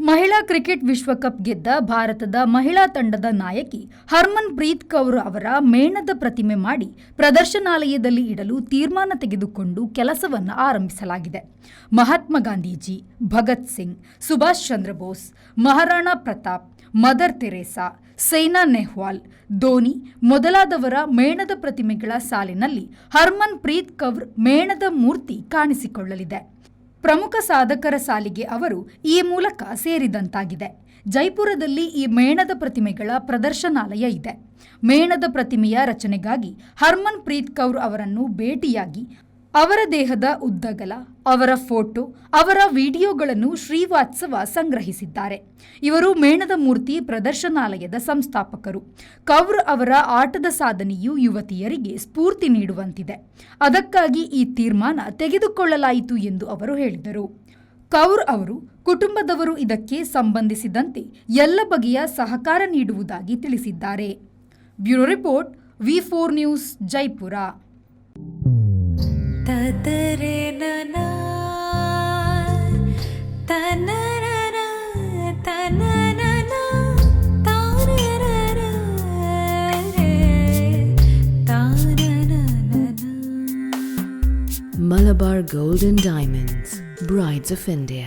ಮಹಿಳಾ ಕ್ರಿಕೆಟ್ ವಿಶ್ವಕಪ್ ಗೆದ್ದ ಭಾರತದ ಮಹಿಳಾ ತಂಡದ ನಾಯಕಿ ಹರ್ಮನ್ ಪ್ರೀತ್ ಕೌರ್ ಅವರ ಮೇಣದ ಪ್ರತಿಮೆ ಮಾಡಿ ಪ್ರದರ್ಶನಾಲಯದಲ್ಲಿ ಇಡಲು ತೀರ್ಮಾನ ತೆಗೆದುಕೊಂಡು ಕೆಲಸವನ್ನು ಆರಂಭಿಸಲಾಗಿದೆ. ಮಹಾತ್ಮ ಗಾಂಧೀಜಿ, ಭಗತ್ ಸಿಂಗ್, ಸುಭಾಷ್ ಚಂದ್ರ ಬೋಸ್, ಮಹಾರಾಣಾ ಪ್ರತಾಪ್, ಮದರ್ ತೆರೇಸಾ, ಸೈನಾ ನೆಹ್ವಾಲ್, ಧೋನಿ ಮೊದಲಾದವರ ಮೇಣದ ಪ್ರತಿಮೆಗಳ ಸಾಲಿನಲ್ಲಿ ಹರ್ಮನ್ ಪ್ರೀತ್ ಕೌರ್ ಮೇಣದ ಮೂರ್ತಿ ಕಾಣಿಸಿಕೊಳ್ಳಲಿದೆ. ಪ್ರಮುಖ ಸಾಧಕರ ಸಾಲಿಗೆ ಅವರು ಈ ಮೂಲಕ ಸೇರಿದಂತಾಗಿದೆ. ಜೈಪುರದಲ್ಲಿ ಈ ಮೇಣದ ಪ್ರತಿಮೆಗಳ ಪ್ರದರ್ಶನಾಲಯ ಇದೆ. ಮೇಣದ ಪ್ರತಿಮೆಯ ರಚನೆಗಾಗಿ ಹರ್ಮನ್ ಪ್ರೀತ್ ಕೌರ್ ಅವರನ್ನು ಭೇಟಿಯಾಗಿ ಅವರ ದೇಹದ ಉದ್ದಗಲ, ಅವರ ಫೋಟೋ, ಅವರ ವಿಡಿಯೋಗಳನ್ನು ಶ್ರೀವಾತ್ಸವ ಸಂಗ್ರಹಿಸಿದ್ದಾರೆ. ಇವರು ಮೇಣದ ಮೂರ್ತಿ ಪ್ರದರ್ಶನಾಲಯದ ಸಂಸ್ಥಾಪಕರು. ಕೌರ್ ಅವರ ಆಟದ ಸಾಧನೆಯು ಯುವತಿಯರಿಗೆ ಸ್ಫೂರ್ತಿ ನೀಡುವಂತಿದೆ. ಅದಕ್ಕಾಗಿ ಈ ತೀರ್ಮಾನ ತೆಗೆದುಕೊಳ್ಳಲಾಯಿತು ಎಂದು ಅವರು ಹೇಳಿದರು. ಕೌರ್ ಅವರು ಕುಟುಂಬದವರು ಇದಕ್ಕೆ ಸಂಬಂಧಿಸಿದಂತೆ ಎಲ್ಲ ಬಗೆಯ ಸಹಕಾರ ನೀಡುವುದಾಗಿ ತಿಳಿಸಿದ್ದಾರೆ. Bureau report, V4 news, Jaipur. Malabar Gold and Diamonds, Brides of India.